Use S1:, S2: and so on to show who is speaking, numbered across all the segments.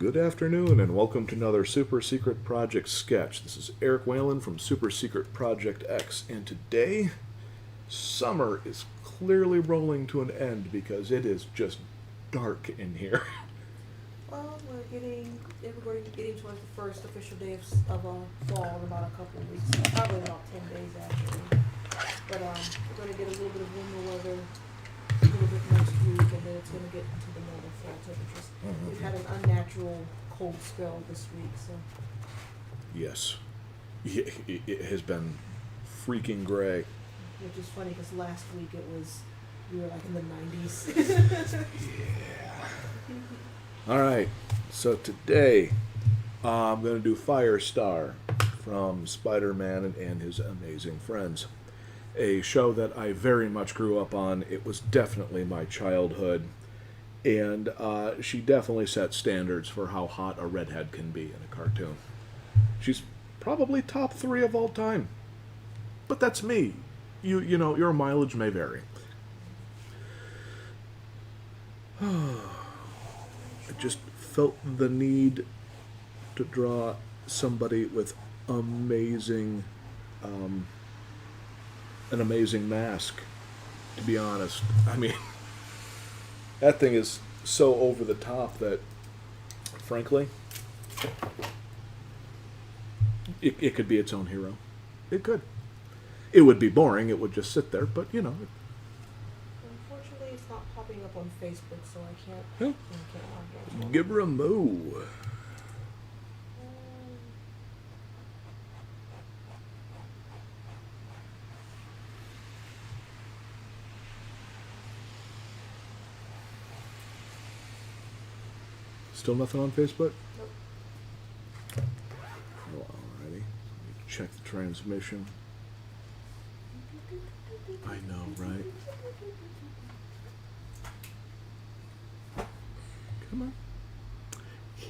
S1: Good afternoon, and welcome to another Super Secret Project sketch. This is Eric Whalen from Super Secret Project X, and today, summer is clearly rolling to an end because it is just dark in here.
S2: Well, we're getting towards the first official day of fall in about a couple of weeks, probably about 10 days actually. But we're going to get a little bit of warmer weather a little bit next week, and then it's going to get into the normal fall temperatures. We've had an unnatural cold spell this week, so.
S1: Yes, it has been freaking gray.
S2: Which is funny because last week we were like in the 90s.
S1: Yeah. All right, so today I'm going to do Firestar from Spider-Man and His Amazing Friends, a show that I very much grew up on. It was definitely my childhood, and she definitely set standards for how hot a redhead can be in a cartoon. She's probably top 3 of all time, but that's me. You know, your mileage may vary. I just felt the need to draw somebody with amazing, an amazing mask. To be honest, I mean, that thing is so over the top that, frankly, it could be its own hero. It could. It would be boring. It would just sit there, but you know.
S2: Unfortunately, it's not popping up on Facebook, so I can't.
S1: Huh?
S2: I can't log in.
S1: Give her a moo. Still nothing on Facebook?
S2: Nope.
S1: Oh, alrighty. Let me check the transmission. I know, right? Come on.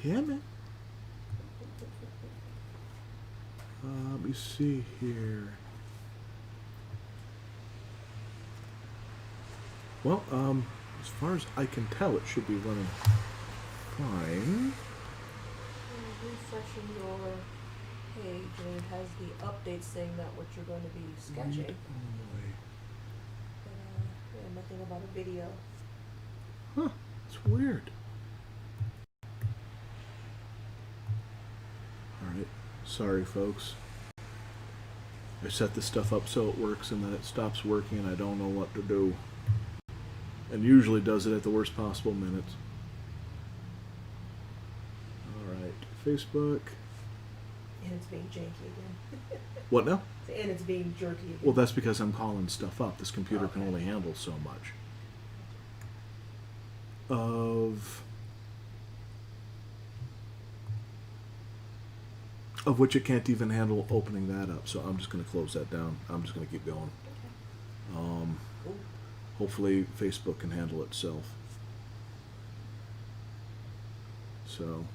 S1: Come on. Let me see here. Well, as far as I can tell, it should be running fine.
S2: Refreshing your page, and it has the update saying that what you're going to be sketching. Yeah, nothing about a video.
S1: Huh, it's weird. Alright, sorry folks. I set this stuff up so it works and then it stops working and I don't know what to do. And usually does it at the worst possible minutes. Alright, Facebook.
S2: And it's being janky again.
S1: What now?
S2: And it's being jerky again.
S1: Well, that's because I'm calling stuff up. This computer can only handle so much. Of which it can't even handle opening that up, so I'm just going to close that down. I'm just going to keep going. Hopefully Facebook can handle itself. So,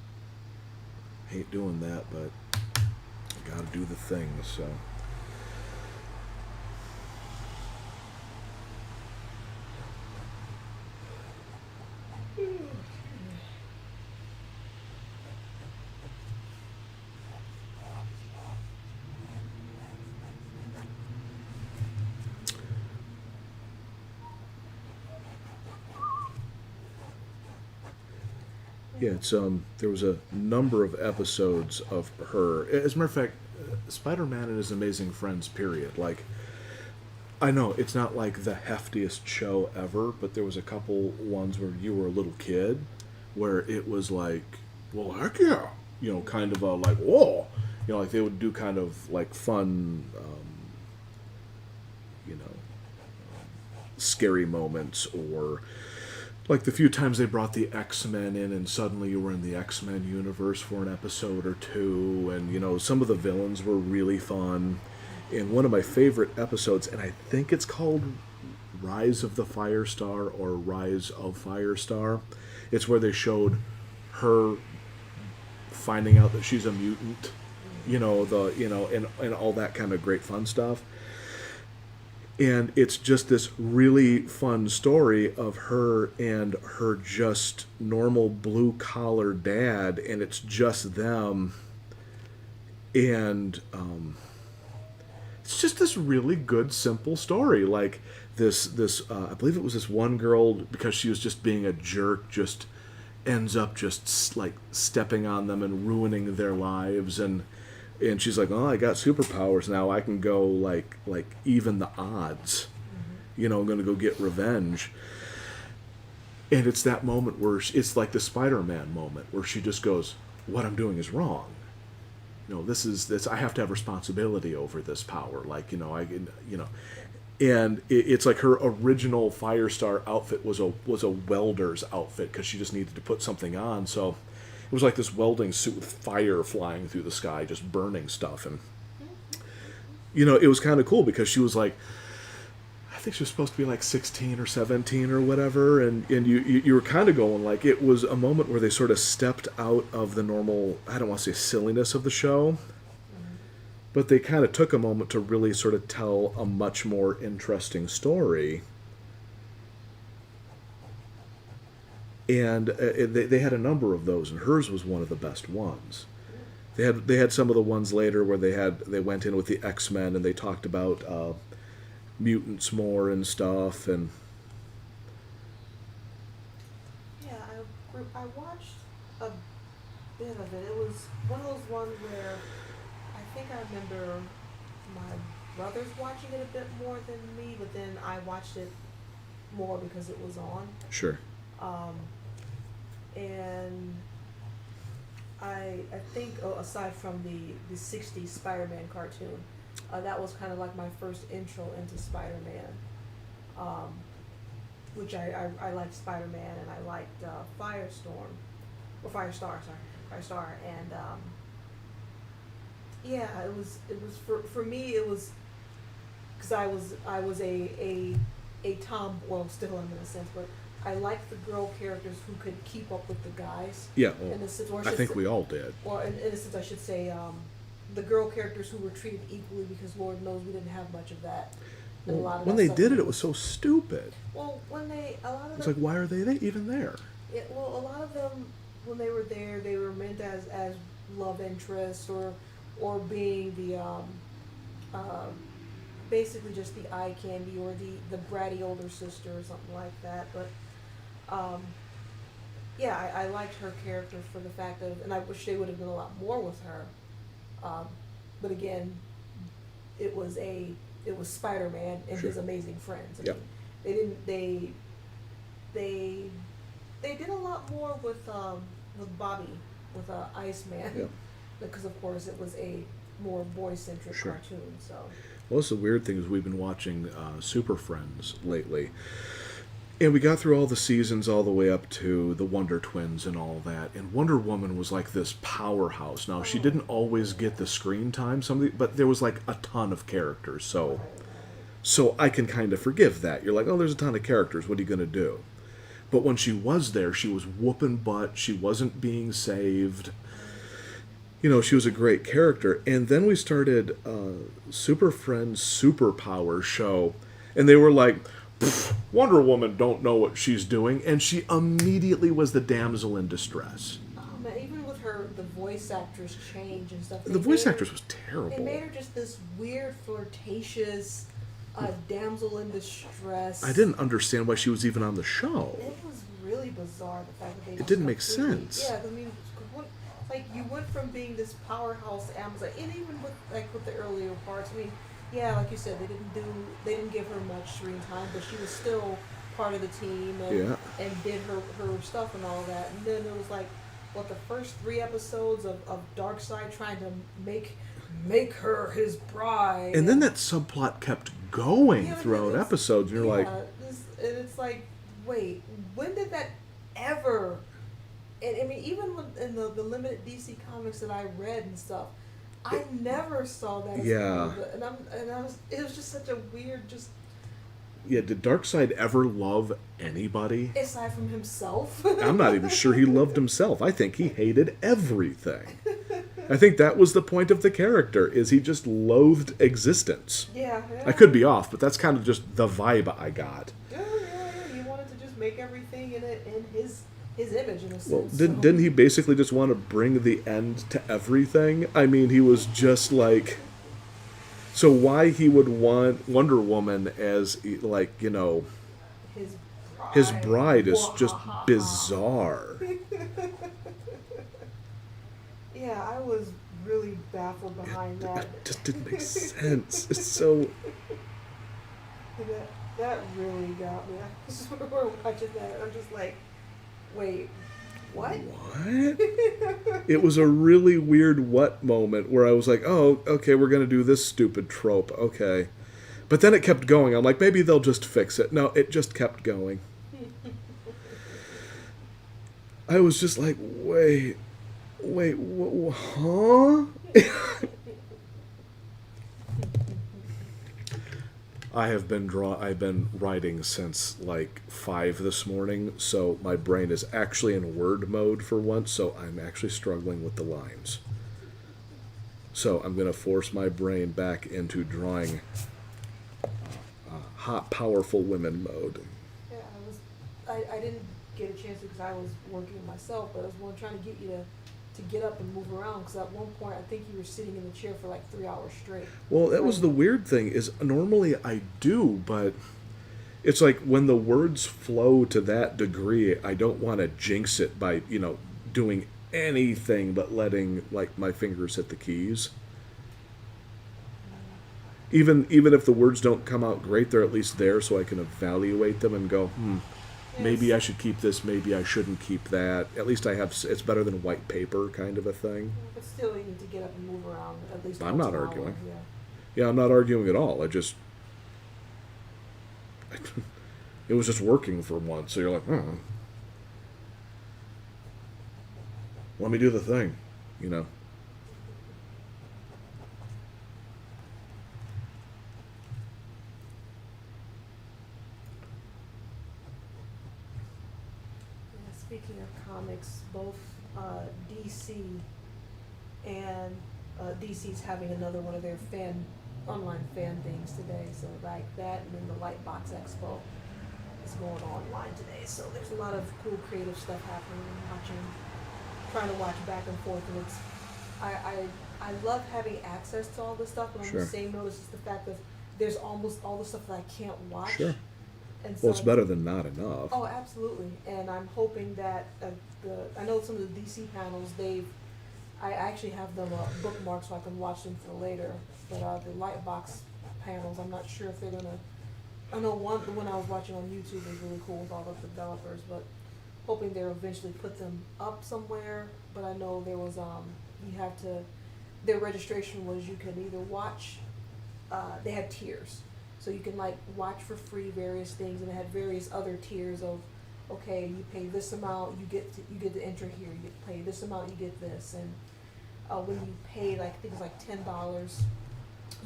S1: hate doing that, but I got to do the thing, so. Yeah, it's there was a number of episodes of her. As a matter of fact, Spider-Man and His Amazing Friends, period. Like, I know it's not like the heftiest show ever, but there was a couple ones where you were a little kid, where it was like, well, heck yeah, you know, kind of a like, whoa, you know, like they would do kind of like fun, you know, scary moments, or like the few times they brought the X-Men in and suddenly you were in the X-Men universe for an episode or two, and you know, some of the villains were really fun. In one of my favorite episodes, and I think it's called Rise of the Firestar or Rise of Firestar, it's where they showed her finding out that she's a mutant, you know, and all that kind of great fun stuff. And it's just this really fun story of her and her just normal blue collar dad, and it's just them. And it's just this really good, simple story. Like this, I believe it was this one girl, because she was just being a jerk, just ends up just like stepping on them and ruining their lives, and she's like, oh, I got superpowers now. I can go like even the odds. You know, I'm gonna go get revenge. And it's that moment where it's like the Spider-Man moment where she just goes, what I'm doing is wrong. You know, this I have to have responsibility over this power. Like, you know, and it's like her original Firestar outfit was a welder's outfit because she just needed to put something on. So it was like this welding suit with fire flying through the sky, just burning stuff. And you know, it was kind of cool because she was like, I think she was supposed to be like 16 or 17 or whatever, and you were kind of going like, it was a moment where they sort of stepped out of the normal, I don't want to say silliness of the show, but they kind of took a moment to really sort of tell a much more interesting story. And they had a number of those, and hers was one of the best ones. They had some of the ones later where they went in with the X-Men and they talked about mutants more and stuff. And
S2: yeah, I watched a bit of it. It was one of those ones where I think I remember my brothers watching it a bit more than me, but then I watched it more because it was on.
S1: sure.
S2: And I think, aside from the 60s Spider-Man cartoon, that was kind of like my first intro into Spider-Man, which I liked Spider-Man, and I liked Firestar, and yeah, it was for me, it was because I was a tom, well, still am in a sense, but I liked the girl characters who could keep up with the guys.
S1: Yeah, well,
S2: In a sense, or
S1: I think we all did.
S2: Or in a sense, I should say, the girl characters who were treated equally, because Lord knows we didn't have much of that. And a lot of
S1: When
S2: that
S1: they
S2: stuff
S1: did it, it was so stupid.
S2: Well, a lot of
S1: It's
S2: them,
S1: like, why are they even there?
S2: a lot of them, when they were there, they were meant as love interest, or being the basically just the eye candy, or the bratty older sister or something like that. But yeah, I liked her character for the fact of, and I wish they would have done a lot more with her. But again, it was Spider-Man and
S1: Sure.
S2: his amazing friends. I
S1: Yep.
S2: mean, they did a lot more with Bobby, with Iceman,
S1: Yep.
S2: because of course it was a more boy-centric
S1: Sure.
S2: cartoon. So
S1: Well, that's the weird thing is we've been watching Super Friends lately. And we got through all the seasons all the way up to the Wonder Twins and all that. And Wonder Woman was like this powerhouse. Now, she didn't always get the screen time, but there was like a ton of characters. So I can kind of forgive that. You're like, oh, there's a ton of characters. What are you going to do? But when she was there, she was whooping butt. She wasn't being saved. You know, she was a great character. And then we started Super Friends Superpower show. And they were like, Wonder Woman don't know what she's doing, and she immediately was the damsel in distress.
S2: man, even with the voice actress change and stuff.
S1: The voice actress was terrible.
S2: They made her just this weird, flirtatious damsel in distress.
S1: I didn't understand why she was even on the show.
S2: It was really bizarre, the fact that they.
S1: It
S2: just
S1: didn't make
S2: completely-
S1: sense.
S2: Yeah, I mean, like you went from being this powerhouse Amazon, and even with the earlier parts. I mean, yeah, like you said, they didn't give her much screen time, but she was still part of the team and did her stuff and all that. And then it was like, what, the first 3 episodes of Darkseid trying to make her his bride.
S1: And then that subplot kept going
S2: Yeah,
S1: throughout
S2: it's-
S1: episodes, and you're like,
S2: and it's like, wait, when did that ever? And I mean, even in the limited DC comics that I read and stuff, I never saw that. As
S1: Yeah.
S2: it was just such a weird,
S1: Yeah, did Darkseid ever love anybody?
S2: Aside from himself.
S1: I'm not even sure he loved himself. I think he hated everything. I think that was the point of the character, is he just loathed existence.
S2: Yeah, yeah.
S1: I could be off, but that's kind of just the vibe I got.
S2: Yeah. He wanted to just make everything in his image, in a sense.
S1: Well, didn't he basically just want to bring the end to everything? I mean, he was just like... So why he would want Wonder Woman as, like, you know... His bride is just bizarre.
S2: Yeah, I was really baffled behind that.
S1: It just didn't make sense. It's so...
S2: That really got me. I we're watching that. I'm just like, wait, what?
S1: What? It was a really weird what moment where I was like, oh, okay, we're going to do this stupid trope. Okay. But then it kept going. I'm like, maybe they'll just fix it. No, it just kept going. I was just like, wait, huh? I've been writing since like 5 this morning, so my brain is actually in word mode for once, so I'm actually struggling with the lines. So I'm going to force my brain back into drawing hot, powerful women mode.
S2: Yeah, I didn't get a chance to because I was working myself, but I was trying to get you to get up and move around, because at one point I think you were sitting in the chair for like 3 hours straight.
S1: Well, that was the weird thing, is normally I do, but it's like when the words flow to that degree, I don't want to jinx it by, you know, doing anything but letting like my fingers hit the keys. Even if the words don't come out great, they're at least there so I can evaluate them and go, maybe I should keep this, maybe I shouldn't keep that. At least I have, it's better than white paper kind of a thing.
S2: But still, you need to get up and move around at least
S1: I'm
S2: once
S1: not
S2: an hour.
S1: arguing.
S2: Yeah.
S1: Yeah, I'm not arguing at all. It was just working for once, so you're like, let me do the thing, you know.
S2: Yeah, speaking of comics, both DC and DC's having another one of their online fan things today. So like that, and then the Lightbox Expo is going online today. So there's a lot of cool creative stuff happening. Trying to watch back and forth, and it's I love having access to all this stuff, but on the same note, it's just the fact that there's almost all the stuff that I can't watch.
S1: Sure.
S2: And so
S1: Well, it's better than not enough.
S2: Oh, absolutely. And I'm hoping that I know some of the DC panels, I actually have them bookmarked so I can watch them for later. But the Lightbox panels, I'm not sure if they're gonna. I know the one I was watching on YouTube is really cool with all the developers, but hoping they'll eventually put them up somewhere. But I know there was their registration was you could either watch. They had tiers. So you can like watch for free various things, and it had various other tiers of, okay, you pay this amount, you get to enter here. You pay this amount, you get this, and when you pay like I think it's like $10,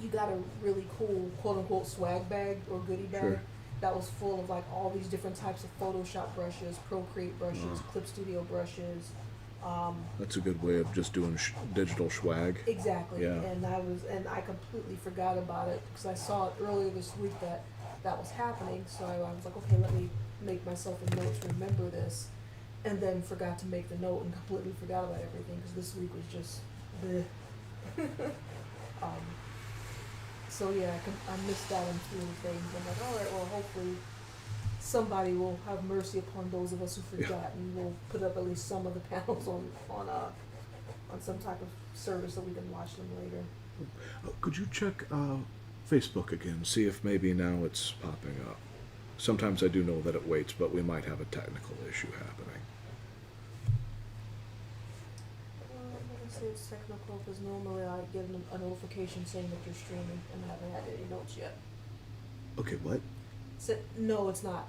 S2: you got a really cool quote unquote swag bag or goodie bag that was full of like all these different types of Photoshop brushes, Procreate brushes, Clip Studio brushes.
S1: That's a good way of just doing digital swag.
S2: Exactly.
S1: Yeah.
S2: And I completely forgot about it because I saw it earlier this week that was happening. So I was like, okay, let me make myself a note to remember this, and then forgot to make the note and completely forgot about everything because this week was just bleh. So yeah, I missed out on few things. I'm like, all right, well, hopefully somebody will have mercy upon those of us who forgot, and we'll put up at least some of the panels on some type of service so we can watch them later.
S1: Could you check Facebook again, see if maybe now it's popping up? Sometimes I do know that it waits, but we might have a technical issue happening.
S2: I'm gonna say it's technical because normally I get a notification saying that you're streaming, and I haven't had any notes yet.
S1: Okay, what?
S2: So, no, it's not.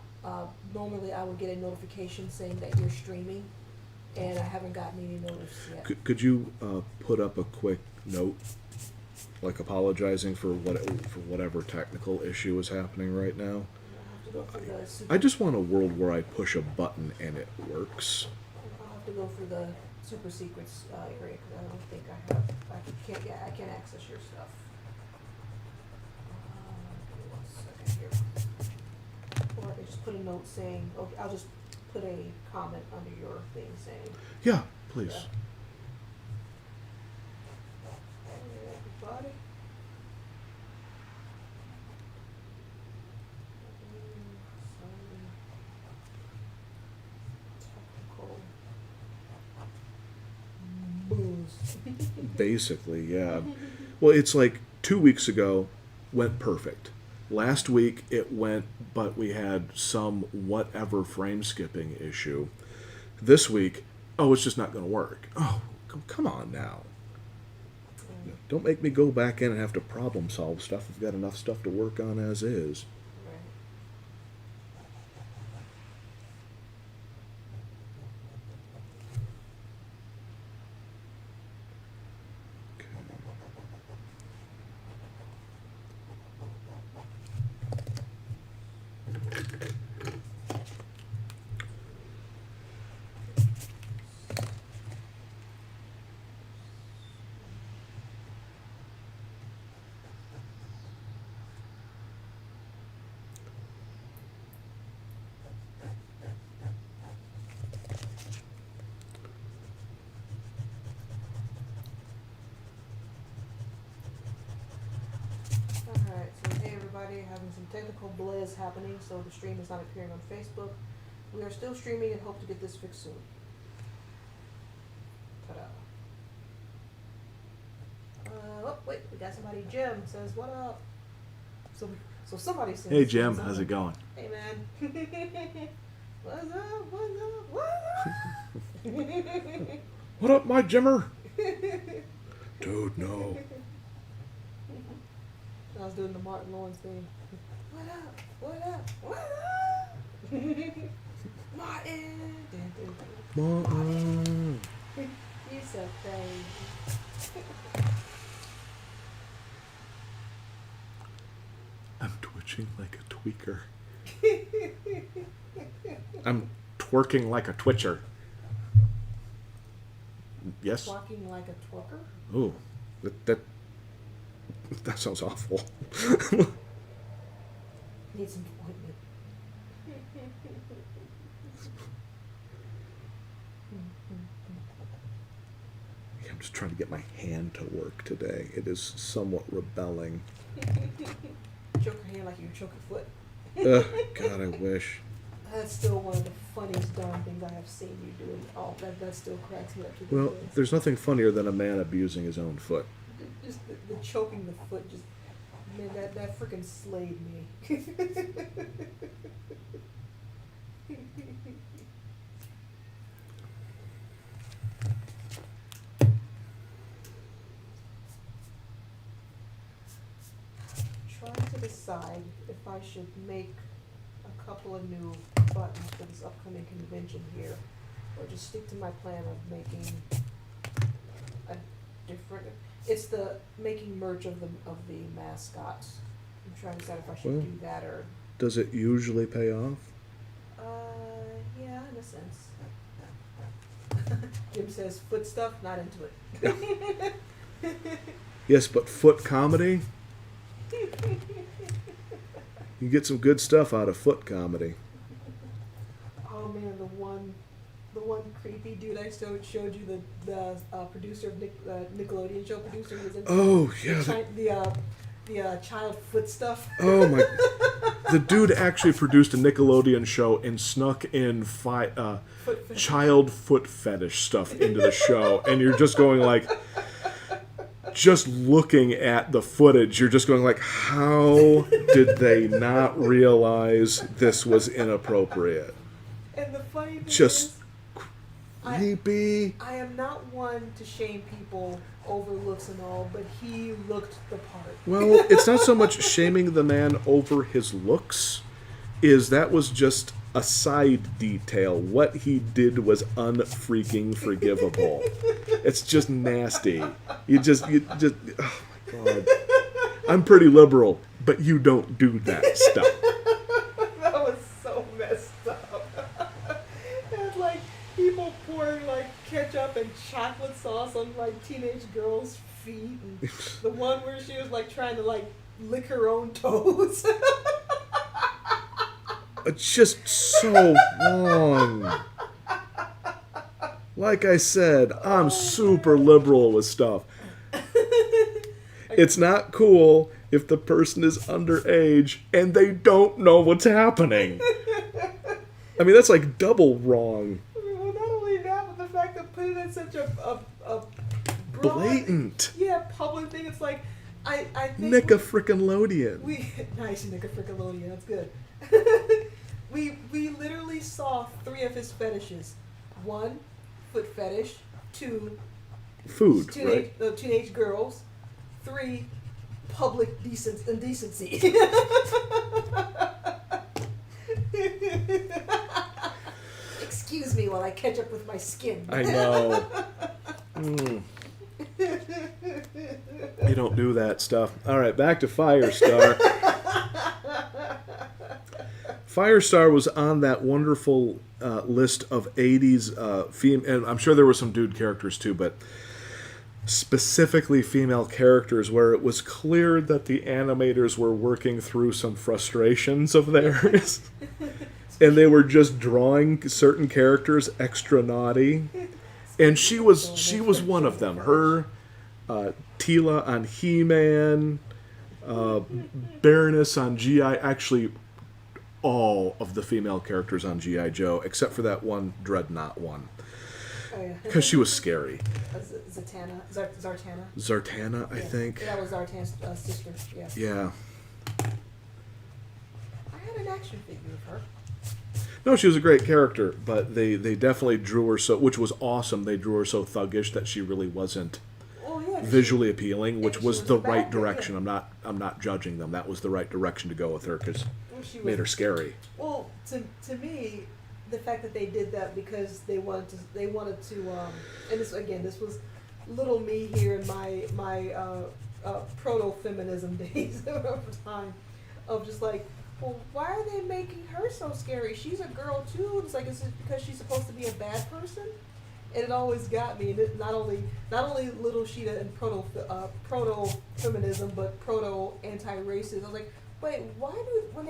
S2: Normally I would get a notification saying that you're streaming, and I haven't gotten any notice yet.
S1: Could you put up a quick note, like apologizing for whatever technical issue is happening right now?
S2: to go through the super.
S1: I just want a world where I push a button and it works.
S2: I'll have to go through the super secrets area because I don't think I have. I can't access your stuff. Give me 1 second here. Or I can just put a note saying. Okay, I'll just put a comment under your thing saying.
S1: Yeah, please.
S2: Yeah. Hey, everybody.
S1: Basically, yeah. Well, it's like 2 weeks ago went perfect. Last week it went, but we had some whatever frame skipping issue. This week, oh, it's just not going to work. Oh, come on now. Don't make me go back in and have to problem solve stuff. I've got enough stuff to work on as is.
S2: Right. Alright, so hey everybody, having some technical blizz happening, so the stream is not appearing on Facebook. We are still streaming and hope to get this fixed soon. Ta-da. Oh, wait, we got somebody. Jim says, what up? So somebody says.
S1: Hey, Jim, how's it going?
S2: Hey, man. What's up? What's up? What up?
S1: What up, my Jimmer? Dude, no.
S2: I was doing the Martin Lawrence thing. What up? What up? What up? Martin.
S1: Martin.
S2: You're so crazy.
S1: I'm twitching like a tweaker. I'm twerking like a twitcher. Yes?
S2: Walking like a twerker?
S1: Oh, that sounds awful.
S2: Needs an appointment.
S1: I'm just trying to get my hand to work today. It is somewhat rebelling.
S2: Choke your hand like you choke your foot.
S1: God, I wish.
S2: That's still one of the funniest darn things I have seen you doing. Oh, that still cracks me up to this
S1: Well,
S2: day.
S1: there's nothing funnier than a man abusing his own foot.
S2: Just the choking the foot, just man, that freaking slayed me. Trying to decide if I should make a couple of new buttons for this upcoming convention here, or just stick to my plan of making a different. It's the making merch of the mascots. I'm trying to decide if I should
S1: Well,
S2: do that or.
S1: Does it usually pay off?
S2: Yeah, in a sense. Jim says foot stuff, not into it.
S1: Yes, but foot comedy? You get some good stuff out of foot comedy.
S2: Oh man, the one creepy dude I showed you, the producer of Nickelodeon show producer, was in
S1: Oh, yeah.
S2: the child foot stuff.
S1: Oh, my. The dude actually produced a Nickelodeon show and snuck in
S2: Foot fetish.
S1: child foot fetish stuff into the show. And you're just going like, just looking at the footage, you're just going like, how did they not realize this was inappropriate?
S2: And the funny thing
S1: Just
S2: is,
S1: creepy.
S2: I am not one to shame people over looks and all, but he looked the part.
S1: Well, it's not so much shaming the man over his looks, is that was just a side detail. What he did was unfreaking forgivable. It's just nasty. You just, oh my God. I'm pretty liberal, but you don't do that stuff.
S2: That in chocolate sauce on like teenage girls' feet, and the one where she was like trying to like lick her own toes.
S1: It's just so wrong. Like I said, I'm super liberal with stuff. It's not cool if the person is underage and they don't know what's happening. I mean, that's like double wrong.
S2: Well, not only that, but the fact that put it in such a broad,
S1: Blatant.
S2: yeah, public thing. It's like I think
S1: Nicka-frickin-lodian.
S2: we nice Nicka-frickin-lodian. That's good. we literally saw 3 of his fetishes. 1, foot fetish. 2,
S1: Food,
S2: teenage,
S1: right?
S2: teenage girls. 3, public indecency. Excuse me while I catch up with my skin.
S1: I know. You don't do that stuff. All right, back to Firestar. Firestar was on that wonderful list of 80s female, and I'm sure there were some dude characters too, but specifically female characters where it was clear that the animators were working through some frustrations of theirs. And they were just drawing certain characters extra naughty. And she was one of them. Her, Tila on He-Man, Baroness on G.I. Actually, all of the female characters on G.I. Joe, except for that one Dreadnought one.
S2: Oh, yeah.
S1: Because she was scary.
S2: Zatanna. Zartana.
S1: Zartana, I
S2: Yeah.
S1: think.
S2: That was Zartan's sister, yeah.
S1: Yeah.
S2: I had an action figure of her.
S1: No, she was a great character, but they definitely drew her so, which was awesome. They drew her so thuggish that she really wasn't
S2: Oh, yeah.
S1: visually appealing, which
S2: and she
S1: was
S2: was
S1: the
S2: a bad
S1: right
S2: guy,
S1: direction.
S2: yeah.
S1: I'm not judging them. That was the right direction to go with her because
S2: She
S1: it made her
S2: was,
S1: scary.
S2: well, to me, the fact that they did that because they wanted to and this was little me here in my proto-feminism days of time of just like, well, why are they making her so scary? She's a girl too. It's like, is it because she's supposed to be a bad person? And it always got me. And it, not only little Sheeta and proto feminism, but proto anti-racist. I was like, wait, why do when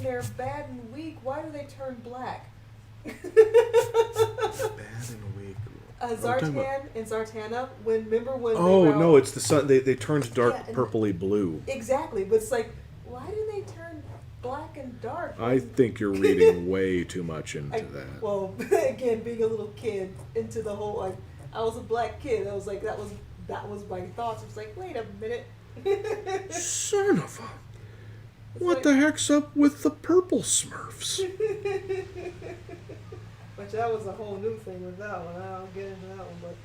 S2: they're bad and weak, why do they turn black?
S1: Bad and weak.
S2: Zartan and Zartana. Remember when?
S1: Oh
S2: they were
S1: no, it's the sun. They turned dark
S2: Yeah, and-
S1: purpley blue.
S2: Exactly, but it's like, why do they turn black and dark?
S1: I think you're reading way too much into that.
S2: Well, again, being a little kid, into the whole like, I was a black kid. I was like, that was my thoughts. It was like, wait a minute.
S1: Son of a.
S2: It's
S1: What
S2: like-
S1: the heck's up with the purple Smurfs?
S2: Which that was a whole new thing with that one. I don't get into that one, but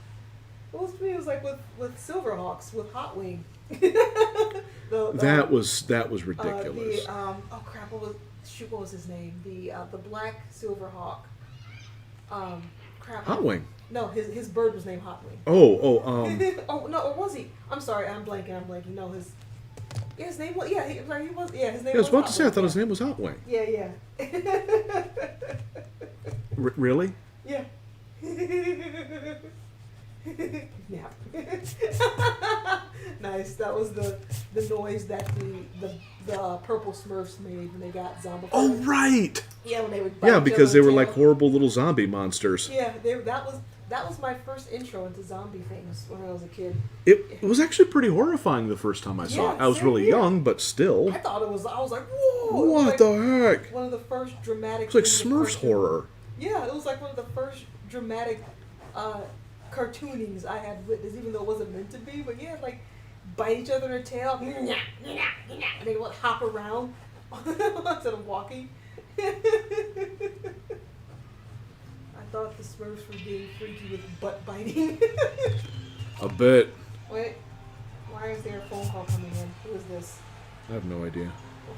S2: well, to me it was like with Silverhawks with Hot Wing.
S1: That was ridiculous.
S2: oh crap! What was his name? The black Silverhawk. Crap.
S1: Hot Wing.
S2: No, his bird was named Hot Wing.
S1: Oh,
S2: Oh no, or was he? I'm sorry, I'm blanking. No, his name was he was his name.
S1: I was about to
S2: Hot
S1: say, I
S2: Wing,
S1: thought
S2: yeah.
S1: his name was Hot Wing.
S2: Yeah.
S1: Really?
S2: Yeah. Yeah. Nice. That was the noise that the purple Smurfs made when they got zombified.
S1: Oh, right!
S2: Yeah, when they would.
S1: Yeah, because they were
S2: tail.
S1: like horrible little zombie monsters.
S2: Yeah, that was my first intro into zombie things when I was a kid.
S1: It was actually pretty horrifying the first time I saw it.
S2: Yeah,
S1: I was
S2: same
S1: really
S2: here.
S1: young, but still.
S2: I was like, whoa! It was
S1: What
S2: like
S1: the heck?
S2: One of the first dramatic.
S1: It's like
S2: things in
S1: Smurfs
S2: cartoon.
S1: horror.
S2: Yeah, it was like one of the first dramatic cartoonings I had witnessed, even though it wasn't meant to be. But yeah, like bite each other in their tail, and they would hop around instead of walking. I thought the Smurfs were being freaky with butt biting.
S1: A bit.
S2: Wait, why is there a phone call coming in? Who is this?
S1: I have no idea.
S2: We'll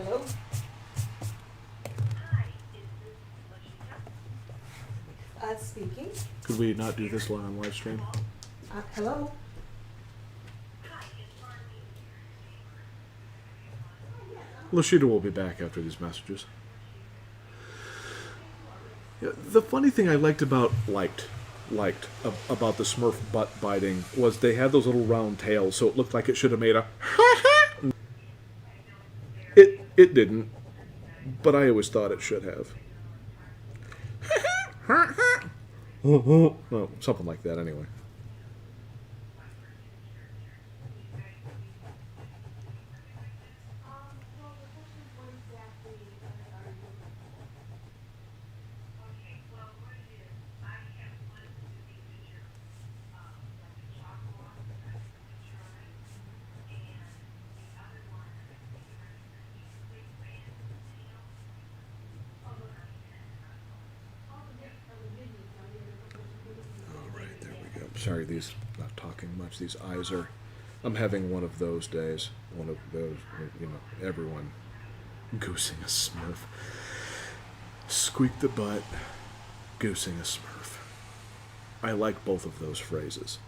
S2: find out. Hello? Speaking.
S1: Could we not do this live on live stream?
S2: Hello?
S1: Lashida will be back after these messages. Yeah, the funny thing I liked about the Smurf butt biting was they had those little round tails, so it looked like it should have made a. It didn't, but I always thought it should have. Well, something like that anyway. All right, there we go. Sorry, these not talking much. These eyes are. I'm having one of those days. One of those, everyone goosing a Smurf. Squeak the butt, goosing a Smurf. I like both of those phrases.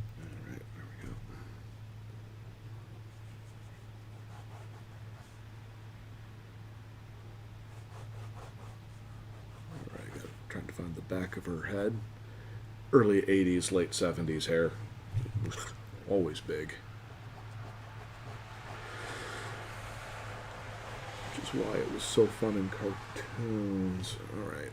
S1: All right, there we go. All right, trying to find the back of her head. Early 80s, late 70s hair. Always big. Which is why it was so fun in cartoons. All right.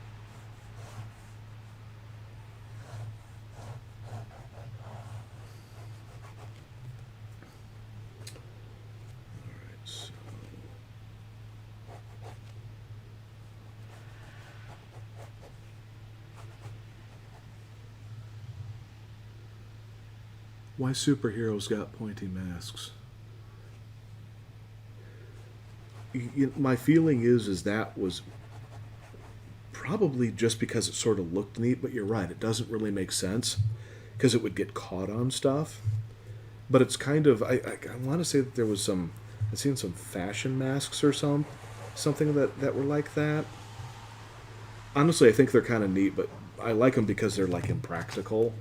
S1: So why superheroes got pointy masks? My feeling is that was probably just because it sort of looked neat, but you're right, it doesn't really make sense because it would get caught on stuff. But it's kind of I want to say that there was some I've seen some fashion masks or something that were like that. Honestly, I think they're kind of neat, but I like them because they're like impractical,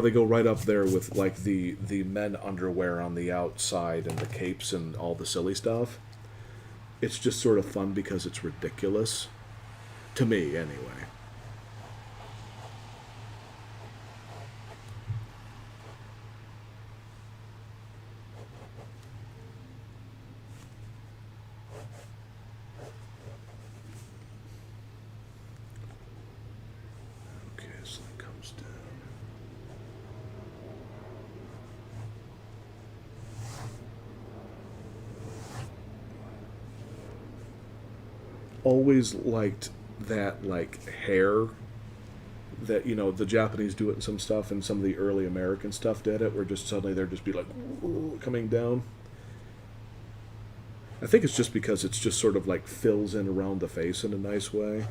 S1: they go right up there with like the men underwear on the outside and the capes and all the silly stuff. It's just sort of fun because it's ridiculous to me anyway. Okay, so that comes down. Always liked that like hair that the Japanese do it in some stuff and some of the early American stuff did it where just suddenly they're just be like coming down. I think it's just because it's just sort of like fills in around the face in a nice way.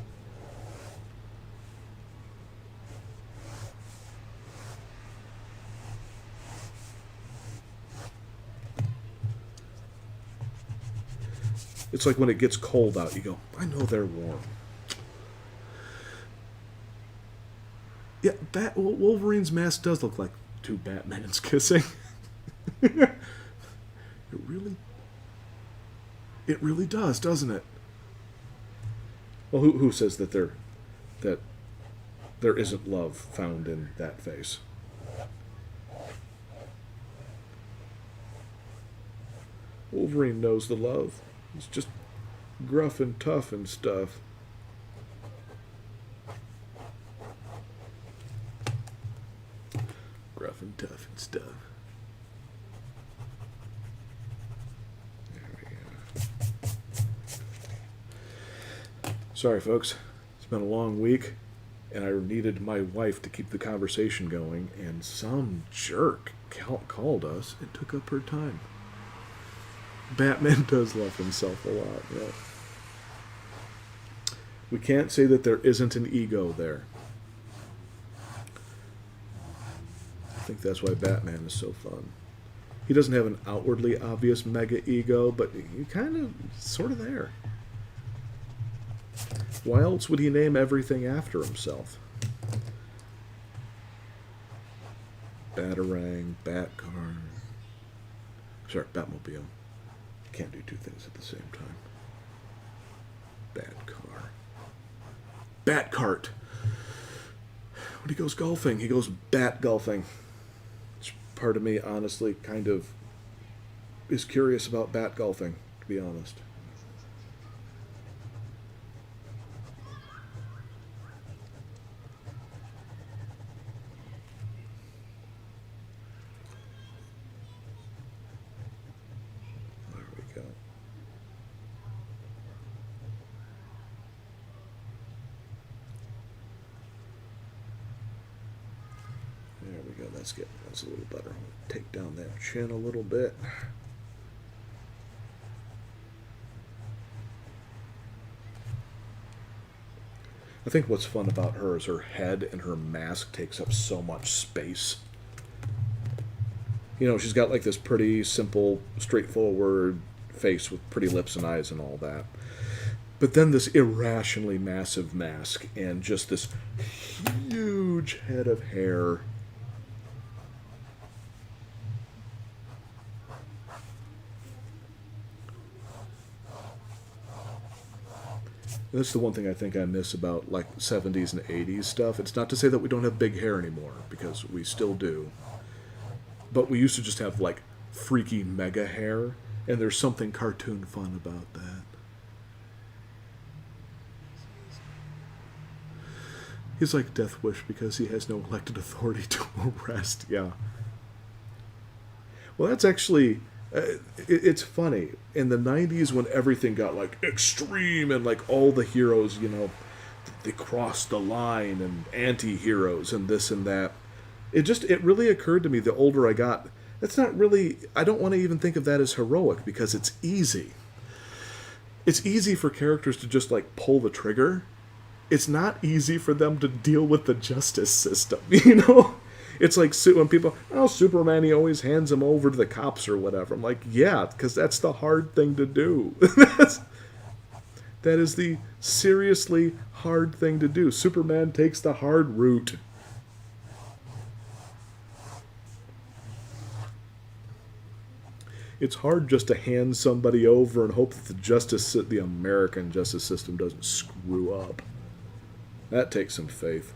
S1: It's like when it gets cold out, you go, I know they're warm. Yeah, Wolverine's mask does look like two Batmans kissing. it really, it really does, doesn't it? Well, who says that there isn't love found in that face? Wolverine knows the love. He's just gruff and tough and stuff. Gruff and tough and stuff. There we go. Sorry, folks. It's been a long week, and I needed my wife to keep the conversation going, and some jerk called us and took up her time. Batman does love himself a lot, yeah. We can't say that there isn't an ego there. think that's why Batman is so fun. He doesn't have an outwardly obvious mega ego, but he kind of sort of there. Why else would he name everything after himself? Batarang, Batcar. Sorry, Batmobile. Can't do two things at the same time. Batcar. Batcart. When he goes golfing, he goes bat golfing. Part of me, honestly, kind of is curious about bat golfing, to be honest. There we go. There we go. That's good. That's a little better. Take down that chin a little bit. I think what's fun about her is her head and her mask takes up so much space. You know, she's got like this pretty simple, straightforward face with pretty lips and eyes and all that. But then this irrationally massive mask and just this huge head of hair. That's the one thing I think I miss about like 70s and 80s stuff. It's not to say that we don't have big hair anymore, because we still do. But we used to just have like freaky mega hair, and there's something cartoon fun about that. He's like Death Wish because he has no elected authority to arrest. Yeah. Well, that's actually... it's funny. In the 90s, when everything got like extreme and like all the heroes, you know, they crossed the line and anti-heroes and this and that, it really occurred to me the older I got, that's not really, I don't want to even think of that as heroic because it's easy. It's easy for characters to just like pull the trigger. It's not easy for them to deal with the justice system, you know? It's like when people, oh, Superman, he always hands him over to the cops or whatever. I'm like, yeah, because that's the hard thing to do. That is the seriously hard thing to do. Superman takes the hard route. It's hard just to hand somebody over and hope that the American justice system doesn't screw up. That takes some faith.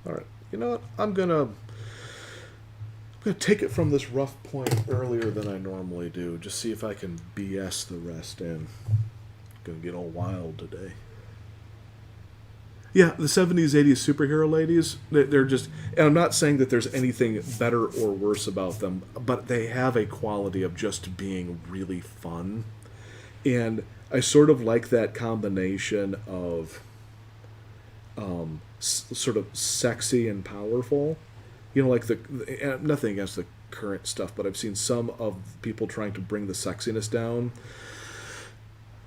S1: All right. You know what? I'm gonna take it from this rough point earlier than I normally do. Just see if I can BS the rest in. Gonna get all wild today. Yeah, the 70s, 80s superhero ladies, they're just... And I'm not saying that there's anything better or worse about them, but they have a quality of just being really fun. And I sort of like that combination of sort of sexy and powerful. You know, like nothing against the current stuff, but I've seen some of people trying to bring the sexiness down.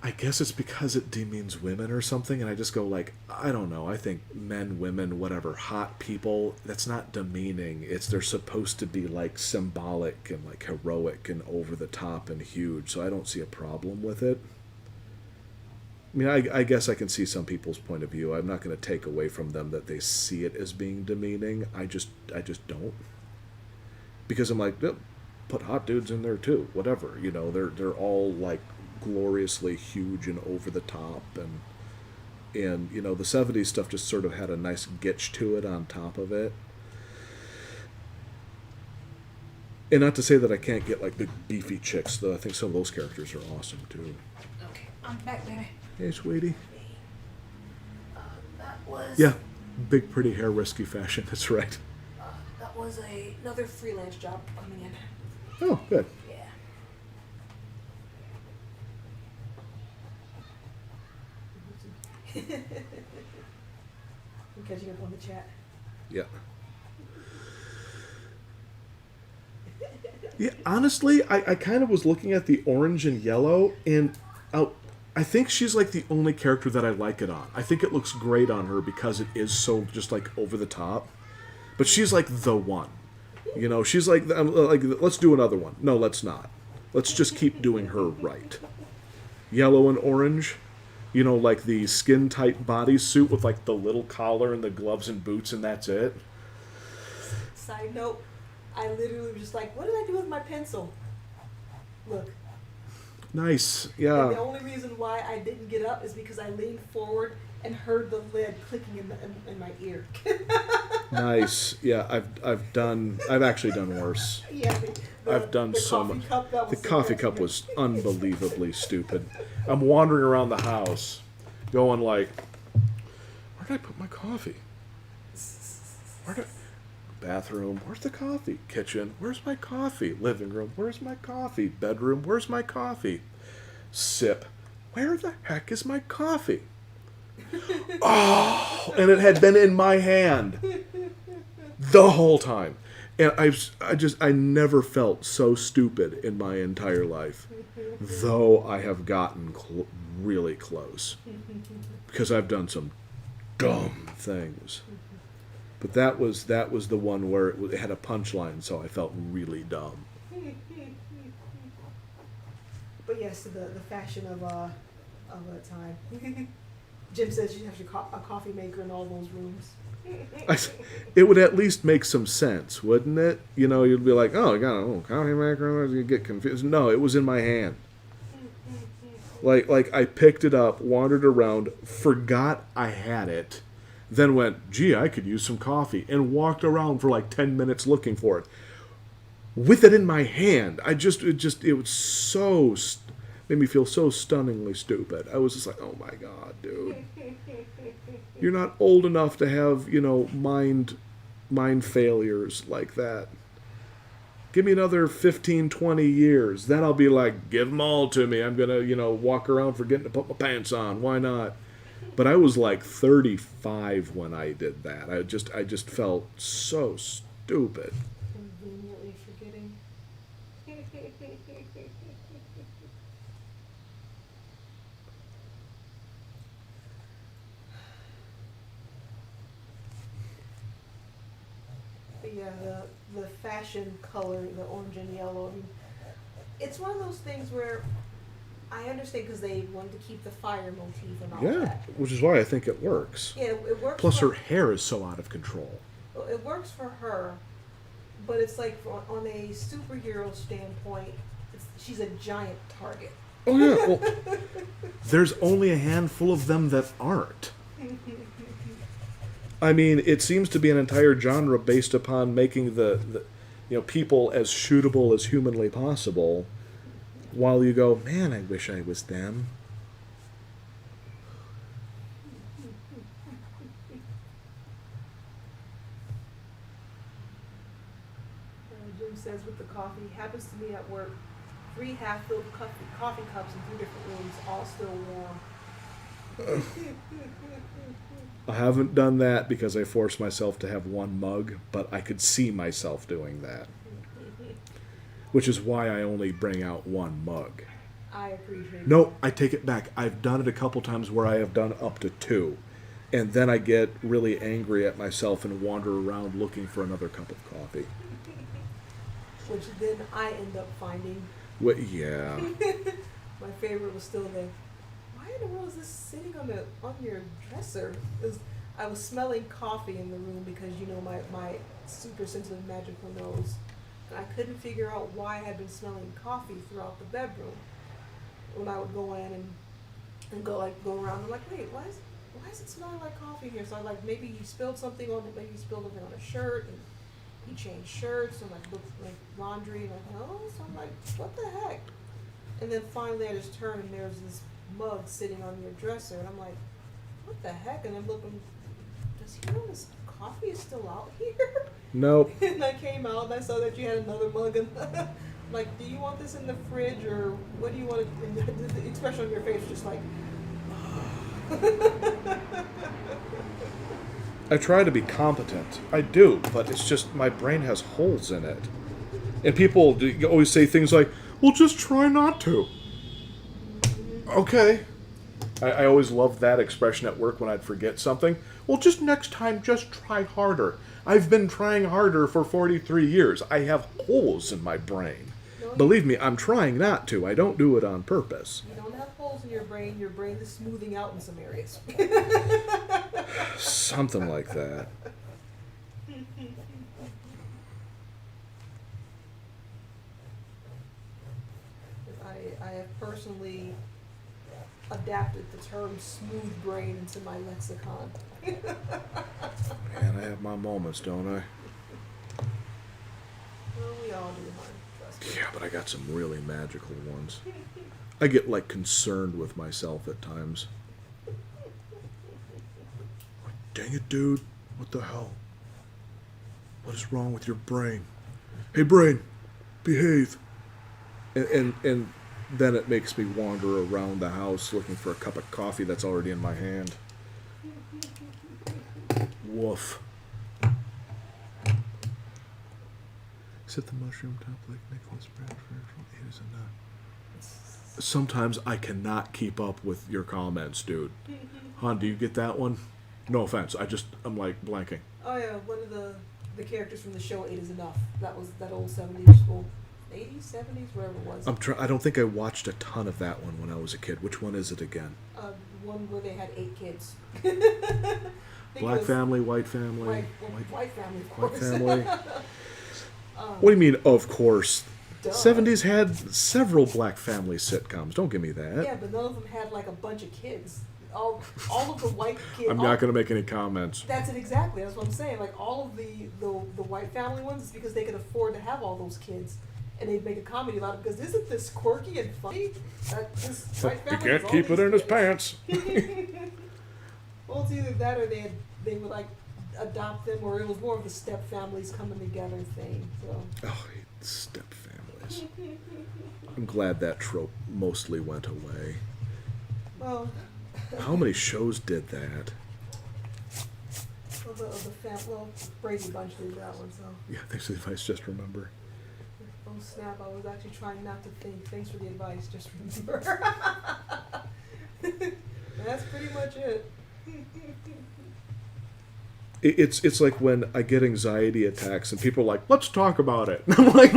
S1: I guess it's because it demeans women or something, and I just go like, I don't know. I think men, women, whatever, hot people, that's not demeaning. They're supposed to be like symbolic and like heroic and over the top and huge, so I don't see a problem with it. I mean, I guess I can see some people's point of view. I'm not going to take away from them that they see it as being demeaning. I just don't. Because I'm like, oh, put hot dudes in there too. Whatever, you know, they're all like gloriously huge and over the top, and you know, the 70s stuff just sort of had a nice gitch to it on top of it. And not to say that I can't get like big beefy chicks, though. I think some of those characters are awesome too.
S2: Okay, I'm back, baby.
S1: Hey, sweetie.
S2: That was...
S1: Yeah, big pretty hair, risky fashion. That's right.
S2: That was another freelance job coming in.
S1: Oh, good.
S2: Yeah. I'm catching up on the chat.
S1: Yeah. Yeah, honestly, I kind of was looking at the orange and yellow, and I think she's like the only character that I like it on. I think it looks great on her because it is so just like over the top. But she's like the one. You know, she's like, let's do another one. No, let's not. Let's just keep doing her right. Yellow and orange, you know, like the skin tight bodysuit with like the little collar and the gloves and boots, and that's it.
S2: Side note, I literally was just like, what did I do with my pencil? Look.
S1: Nice,
S2: And
S1: yeah.
S2: the only reason why I didn't get up is because I leaned forward and heard the lid clicking in my ear.
S1: Nice, yeah. I've actually done worse.
S2: Yeah,
S1: I've done
S2: the
S1: so
S2: coffee
S1: much.
S2: cup that
S1: The
S2: was
S1: coffee cup was unbelievably stupid. I'm wandering around the house, going like, where did I put my coffee? Bathroom, where's the coffee? Kitchen, where's my coffee? Living room, where's my coffee? Bedroom, where's my coffee? Sip, where the heck is my coffee? Oh, and it had been in my hand the whole time. And I never felt so stupid in my entire life. Though I have gotten really close. Because I've done some dumb things. But that was the one where it had a punchline, so I felt really dumb.
S2: But yes, the fashion of that time. Jim says you have a coffee maker in all those rooms.
S1: It would at least make some sense, wouldn't it? You know, you'd be like, oh, you got a coffee maker? You get confused. No, it was in my hand. Like I picked it up, wandered around, forgot I had it, then went, gee, I could use some coffee, and walked around for like 10 minutes looking for it. With it in my hand, it was so, made me feel so stunningly stupid. I was just like, oh my God, dude. You're not old enough to have, you know, mind failures like that. Give me another 15, 20 years. Then I'll be like, give them all to me. I'm going to, you know, walk around forgetting to put my pants on. Why not? But I was like 35 when I did that. I just felt so stupid.
S2: Conveniently forgetting. But yeah, the fashion color, the orange and yellow. I mean, it's one of those things where I understand because they wanted to keep the fire motif and all
S1: Yeah,
S2: that.
S1: which is why I think it works.
S2: Yeah, it works.
S1: Plus,
S2: for,
S1: her hair is so out of control.
S2: It works for her, but it's like on a superhero standpoint, she's a giant target.
S1: Oh yeah, well, there's only a handful of them that aren't. I mean, it seems to be an entire genre based upon making the people as shootable as humanly possible. While you go, man, I wish I was them.
S2: Jim says with the coffee, happens to me at work. 3 half-filled coffee cups in 3 different rooms, all still warm.
S1: I haven't done that because I forced myself to have one mug, but I could see myself doing that. Which is why I only bring out one mug.
S2: I appreciate it.
S1: No, I take it back. I've done it a couple times where I have done up to 2. And then I get really angry at myself and wander around looking for another cup of coffee.
S2: Which then I end up finding.
S1: Yeah.
S2: My favorite was still the, why in the world is this sitting on your dresser? I was smelling coffee in the room because, you know, my super sensitive magical nose. I couldn't figure out why I had been smelling coffee throughout the bedroom. When I would go in and go around, I'm like, wait, why is it smelling like coffee here? So I like, maybe you spilled something on it, maybe you spilled something on a shirt, and he changed shirts and like looked like laundry, and like, oh, so I'm like, what the heck? And then finally I just turned and there's this mug sitting on your dresser, and I'm like, what the heck? And I'm looking, does he know this coffee is still out here?
S1: Nope.
S2: And I came out and I saw that you had another mug. And I'm like, do you want this in the fridge or what do you want? And the expression on your face was just like.
S1: I try to be competent. I do, but it's just my brain has holes in it. And people always say things like, well, just try not to. Okay. I always loved that expression at work when I'd forget something. Well, just next time, just try harder. I've been trying harder for 43 years. I have holes in my brain.
S2: No,
S1: Believe me, I'm trying not to. I don't do it on purpose.
S2: you don't have holes in your brain is smoothing out in some areas.
S1: Something like that.
S2: I have personally adapted the term smooth brain into my lexicon.
S1: Man, I have my moments, don't I?
S2: Well, we all do, hon. Trust me.
S1: Yeah, but I got some really magical ones. I get, like, concerned with myself at times. Dang it, dude. What the hell? What is wrong with your brain? Hey, brain, behave. And then it makes me wander around the house looking for a cup of coffee that's already in my hand. Woof. Except the mushroom top like Nicholas Bradford from Eight is Enough. Sometimes I cannot keep up with your comments, dude. Hon, do you get that one? No offense. I'm like blanking.
S2: Oh yeah, one of the characters from the show Eight is Enough. That was that old 70s, old 80s, 70s, wherever it was.
S1: I don't think I watched a ton of that one when I was a kid. Which one is it again?
S2: One where they had 8 kids.
S1: Black family, white family,
S2: White family, of
S1: white
S2: course.
S1: family. What do you mean, of course?
S2: Duh.
S1: 70s had several black family sitcoms. Don't give me that.
S2: Yeah, but none of them had like a bunch of kids. All of the white kids.
S1: I'm not going to make any comments.
S2: That's it exactly. That's what I'm saying. Like all of the white family ones is because they could afford to have all those kids, and they'd make a comedy about it because isn't this quirky and funny? This white
S1: He
S2: family
S1: can't
S2: has all
S1: keep it
S2: these
S1: in his
S2: kids.
S1: pants.
S2: Well, it's either that or they would like adopt them, or it was more of the step families coming together thing. So.
S1: Oh, I hate step families. I'm glad that trope mostly went away.
S2: Well.
S1: How many shows did that?
S2: Well, Brady Bunch did that one, so.
S1: Yeah, thanks for the advice. Just remember.
S2: Oh snap! I was actually trying not to think. Thanks for the advice. Just remember. That's pretty much it.
S1: It's like when I get anxiety attacks and people are like, "Let's talk about it." I'm like,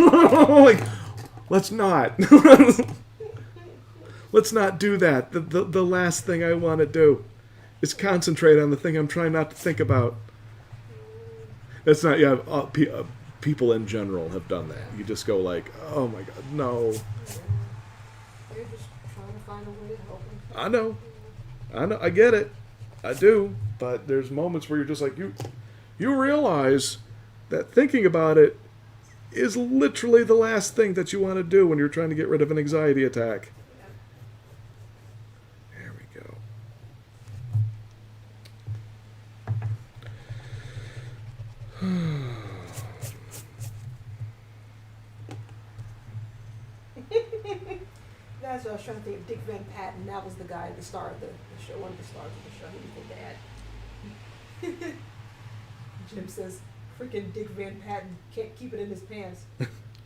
S1: let's not. Let's not do that. The last thing I want to do is concentrate on the thing I'm trying not to think about. That's not, yeah, people in general have done that. You just go like, oh my God, no.
S2: You're just trying to find a way to help them.
S1: I know, I get it. I do. But there's moments where you're just like, you realize that thinking about it is literally the last thing that you want to do when you're trying to get rid of an anxiety attack. There we go.
S2: That's what I was trying to think of. Dick Van Patten. That was the guy, the star of the show, one of the stars of the show. He was the dad. Jim says, freaking Dick Van Patten can't keep it in his pants.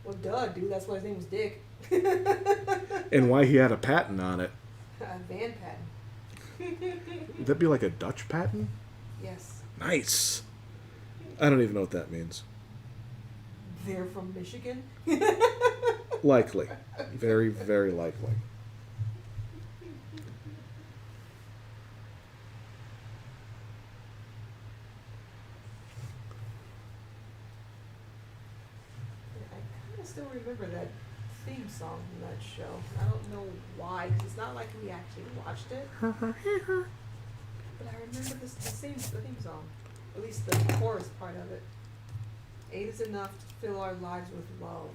S2: Well, duh, dude. That's why his name was Dick.
S1: And why he had a patent on it.
S2: Van Patten.
S1: Would that be like a Dutch patent?
S2: Yes.
S1: Nice. I don't even know what that means.
S2: They're from Michigan.
S1: Likely. Very, very likely.
S2: I kind of still remember that theme song from that show. I don't know why, because it's not like we actually watched it. But I remember the theme song. At least the chorus part of it. 8 is enough to fill our lives with love.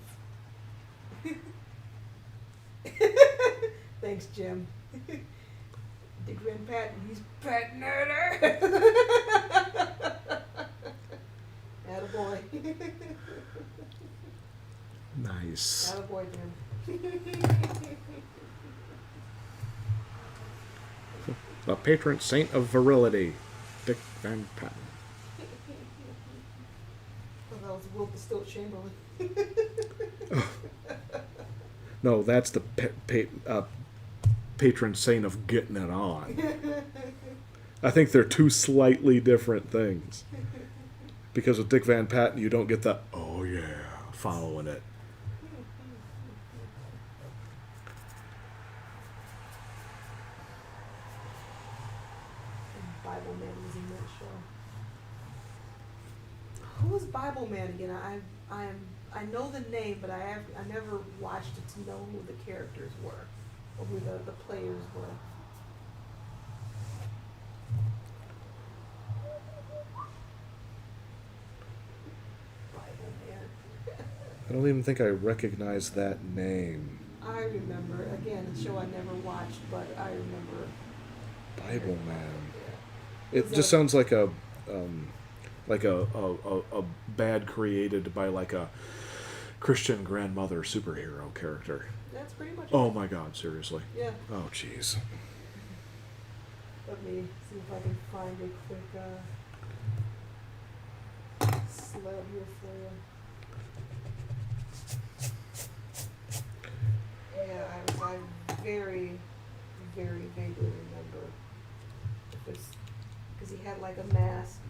S2: Thanks, Jim. Dick Van Patten, he's Pat Nerder. Attaboy.
S1: Nice.
S2: Attaboy, Jim.
S1: The patron saint of virility, Dick Van Patten.
S2: Wilt the Stilt Chamberlain.
S1: No, that's the patron saint of getting it on. I think they're two slightly different things. Because with Dick Van Patten, you don't get the, oh yeah, following it.
S2: And Bible Man was in that show. Who was Bible Man again? I know the name, but I never watched it to know who the characters were or who the players were. Bible Man.
S1: I don't even think I recognize that name.
S2: I remember, again, a show I never watched, but I remember.
S1: Bible Man.
S2: Yeah.
S1: It just sounds like a bad created by like a Christian grandmother superhero character.
S2: That's pretty much
S1: Oh
S2: it.
S1: my God, seriously.
S2: Yeah.
S1: Oh jeez.
S2: Let me see if I can find a quick slab here for you. Yeah, I very, very vaguely remember. Because he had like a mask.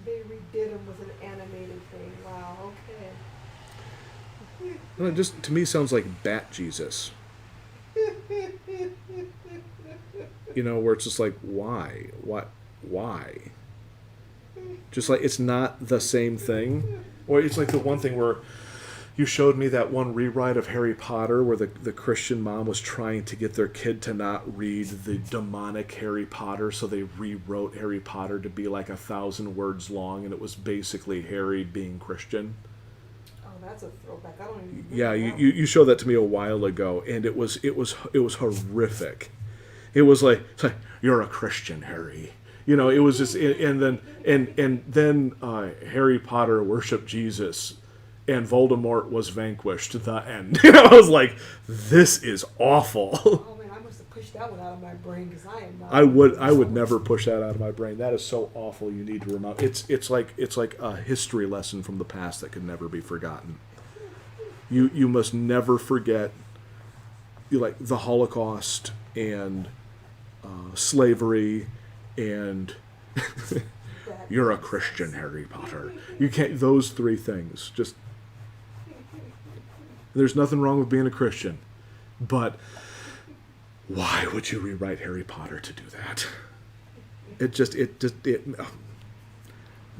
S2: They redid him with an animated thing. Wow, okay.
S1: Well, it just to me sounds like Bat Jesus. You know, where it's just like, why? Why? Just like it's not the same thing. Or it's like the one thing where you showed me that one rewrite of Harry Potter where the Christian mom was trying to get their kid to not read the demonic Harry Potter, so they rewrote Harry Potter to be like 1,000 words long, and it was basically Harry being Christian.
S2: Oh, that's a throwback. I don't even remember
S1: Yeah,
S2: that
S1: you showed that to me a while ago, and it was horrific. It was like you're a Christian, Harry. You know, it was just, and then Harry Potter worshipped Jesus, and Voldemort was vanquished. The end. You know, I was like, this is awful.
S2: Oh man, I must have pushed that one out of my brain because I am not.
S1: I would never push that out of my brain. That is so awful. You need to remember. It's like a history lesson from the past that could never be forgotten. You must never forget, like the Holocaust and slavery and you're a Christian, Harry Potter. You can't. Those three things. Just there's nothing wrong with being a Christian, but why would you rewrite Harry Potter to do that?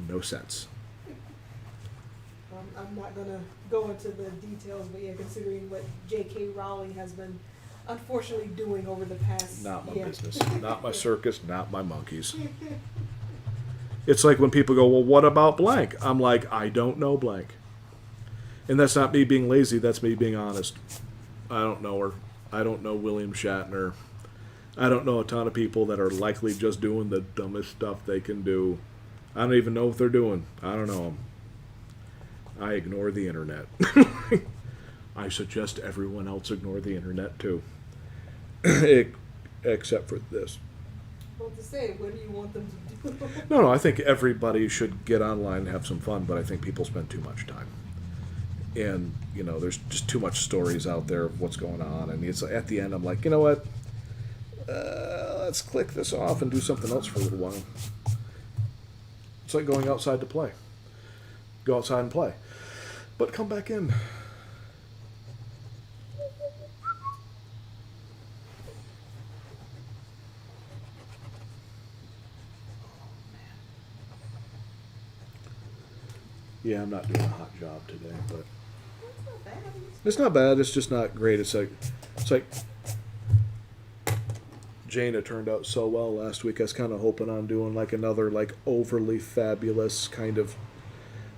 S1: No sense.
S2: I'm not gonna go into the details, but yeah, considering what J.K. Rowling has been unfortunately doing over the past.
S1: Not my
S2: year.
S1: business. Not my circus. Not my monkeys. It's like when people go, well, what about blank? I'm like, I don't know blank. And that's not me being lazy, that's me being honest. I don't know her. I don't know William Shatner. I don't know a ton of people that are likely just doing the dumbest stuff they can do. I don't even know what they're doing. I don't know them. I ignore the internet. I suggest everyone else ignore the internet too. Except for this.
S2: Well, to say, what do you want them to do?
S1: No, I think everybody should get online and have some fun, but I think people spend too much time. And, you know, there's just too much stories out there of what's going on. And it's at the end, I'm like, you know what? Let's click this off and do something else for a little while. It's like going outside to play. Go outside and play. But come back in. Yeah, I'm not doing a hot job today, but
S2: That's not bad.
S1: it's not bad. It's just not great. It's like Jaina turned out so well last week. I was kind of hoping on doing like another like overly fabulous kind of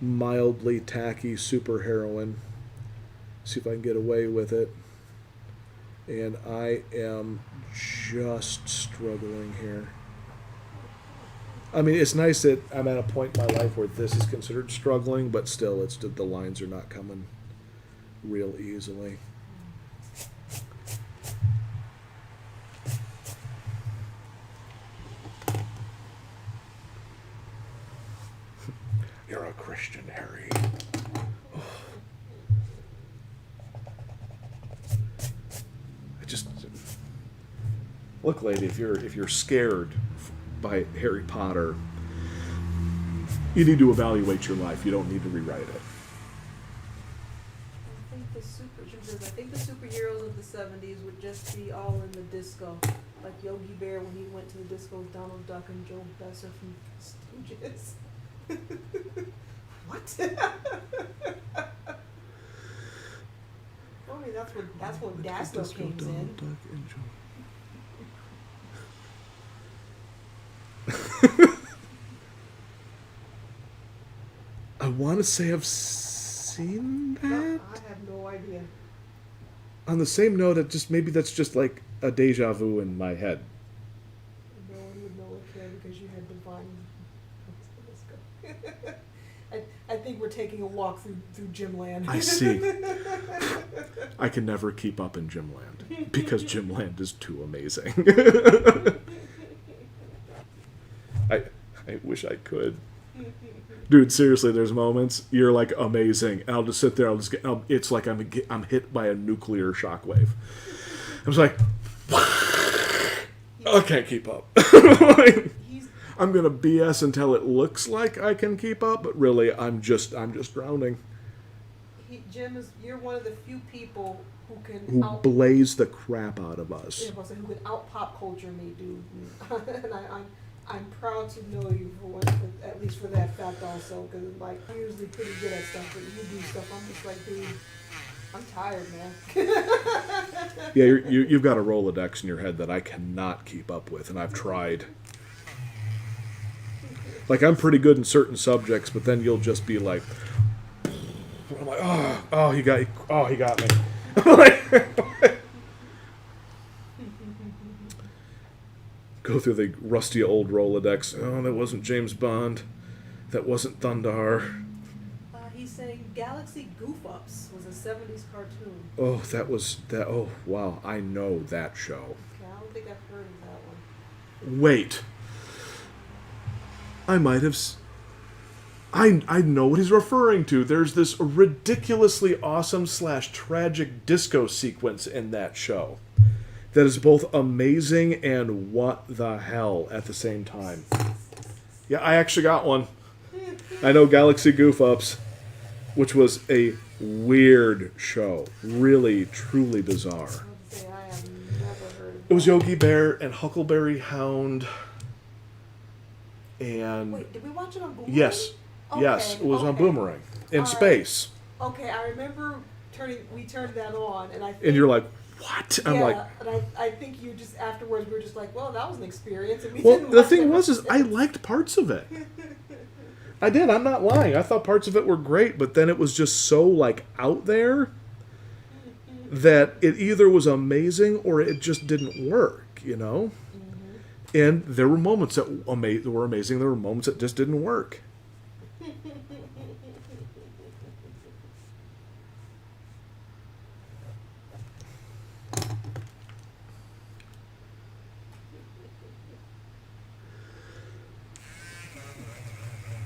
S1: mildly tacky superheroine. See if I can get away with it. And I am just struggling here. I mean, it's nice that I'm at a point in my life where this is considered struggling, but still, it's the lines are not coming real easily. question, Harry. I just look, lady. If you're scared by Harry Potter, you need to evaluate your life. You don't need to rewrite it.
S2: I think the superheroes of the 70s would just be all in the disco. Like Yogi Bear when he went to the disco, Donald Duck and Joe Besser from Stooges. What? I mean, that's when Dazzler came in.
S1: I want to say I've seen that.
S2: No, I have no idea.
S1: On the same note, maybe that's just like a deja vu in my head.
S2: No one would know it, Ken, because you had divine. Let's go. I think we're taking a walk through Gymland.
S1: I see. I can never keep up in Gymland because Gymland is too amazing. I wish I could. Dude, seriously, there's moments you're like amazing, and I'll just sit there. It's like I'm hit by a nuclear shockwave. I was like, I can't keep up. I'm gonna BS until it looks like I can keep up, but really, I'm just drowning.
S2: You're one of the few people
S1: who blaze the crap out of us.
S2: Yeah, who can out pop culture me, dude. And I'm proud to know you at least for that fact also, because like I'm usually pretty good at stuff, but you do stuff. I'm just like, dude, I'm tired, man.
S1: Yeah, you've got a Rolodex in your head that I cannot keep up with, and I've tried. Like I'm pretty good in certain subjects, but then you'll just be like, I'm like, he got me. Go through the rusty old Rolodex. Oh, that wasn't James Bond. That wasn't Thundar.
S2: He's saying Galaxy Goof Ups was a 70s cartoon.
S1: Oh, that was that. Oh, wow. I know that show.
S2: Okay, I don't think I've heard of that one.
S1: Wait. I might have. I know what he's referring to. There's this ridiculously awesome / tragic disco sequence in that show that is both amazing and what the hell at the same time. Yeah, I actually got one. I know Galaxy Goof Ups, which was a weird show. Really, truly bizarre.
S2: I have never heard of
S1: It was Yogi Bear and Huckleberry Hound. And
S2: wait, did we watch it on Boomerang?
S1: yes, yes, it was on Boomerang in
S2: All
S1: space.
S2: Right. Okay, I remember we turned that on, and I think,
S1: And you're like, what? I'm like,
S2: and I think you just afterwards we were just like, well, that was an experience. And we
S1: well,
S2: didn't
S1: the
S2: watch
S1: thing
S2: it.
S1: was I liked parts of it. I did. I'm not lying. I thought parts of it were great, but then it was just so like out there that it either was amazing or it just didn't work. You know. Mm-hmm. And there were moments that were amazing. There were moments that just didn't work.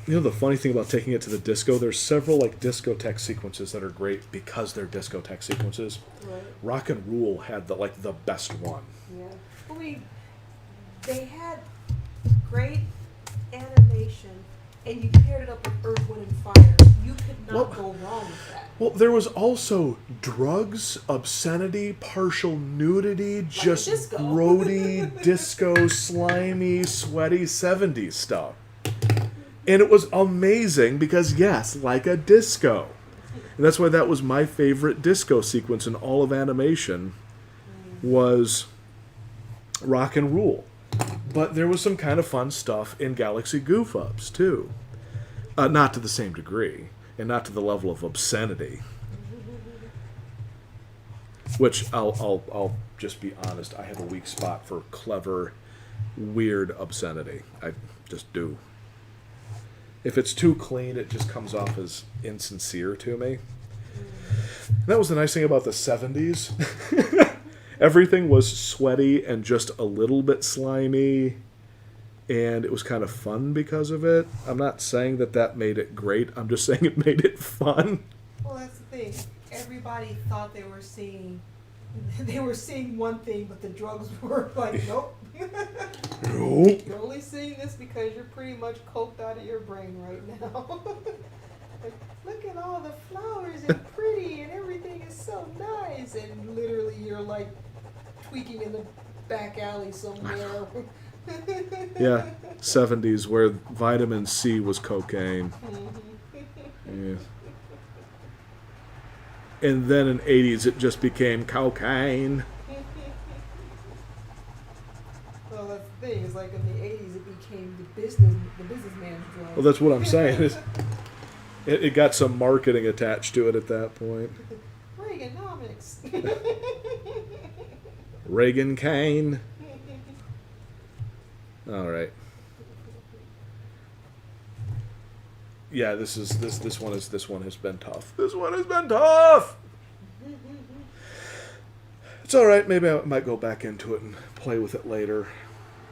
S1: You know the funny thing about taking it to the disco? There's several like discotheque sequences that are great because they're discotheque sequences.
S2: Right.
S1: Rock and Rule had the best one.
S2: Yeah. I mean, they had great animation, and you paired it up with Earth, Wind, and Fire. You could not go wrong with that.
S1: Well, there was also drugs, obscenity, partial nudity,
S2: Like
S1: just
S2: disco.
S1: grody, disco, slimy, sweaty 70s stuff. And it was amazing because, yes, like a disco. And that's why that was my favorite disco sequence in all of animation was Rock and Rule. But there was some kind of fun stuff in Galaxy Goof Ups, too. Not to the same degree, and not to the level of obscenity. Which, I'll just be honest, I have a weak spot for clever, weird obscenity. I just do. If it's too clean, it just comes off as insincere to me. And that was the nice thing about the 70s. Everything was sweaty and just a little bit slimy. and it was kind of fun because of it. I'm not saying that made it great. I'm just saying it made it fun.
S2: Well, that's the thing. Everybody thought they were seeing one thing, but the drugs were like, nope.
S1: Nope.
S2: You're only seeing this because you're pretty much coked out of your brain right now. Like, look at all the flowers and pretty and everything is so nice, and literally you're like tweaking in the back alley somewhere.
S1: Yeah, 70s where vitamin C was cocaine. Yeah. And then in 80s it just became cocaine.
S2: Well, that's the thing. It's like in the 80s it became the businessman's drug.
S1: Well, that's what I'm saying. It got some marketing attached to it at that point.
S2: Reaganomics.
S1: Reagan Kane. All right. Yeah, this one has been tough. This one has been tough. It's all right. Maybe I might go back into it and play with it later.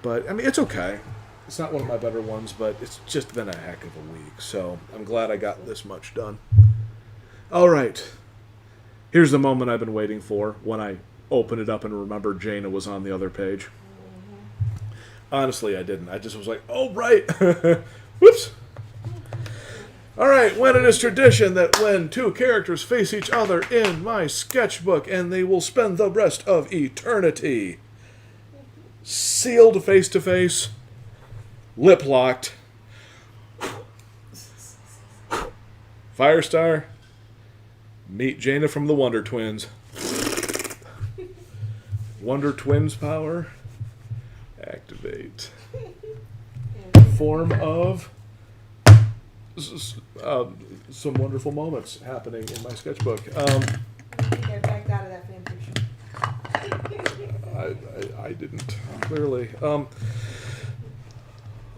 S1: But I mean, it's okay. It's not one of my better ones, but it's just been a heck of a week. So I'm glad I got this much done. All right. Here's the moment I've been waiting for when I opened it up and remembered Jaina was on the other page. Honestly, I didn't. I just was like, oh, right. Whoops. All right, when it is tradition that when two characters face each other in my sketchbook and they will spend the rest of eternity sealed face to face, lip locked. Firestar, meet Jaina from the Wonder Twins. Wonder Twins power. Activate. Form of some wonderful moments happening in my sketchbook.
S2: I backed out of that fan fiction.
S1: I didn't, clearly.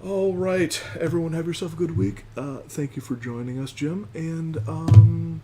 S1: All right, everyone have yourself a good week. Thank you for joining us, Jim. And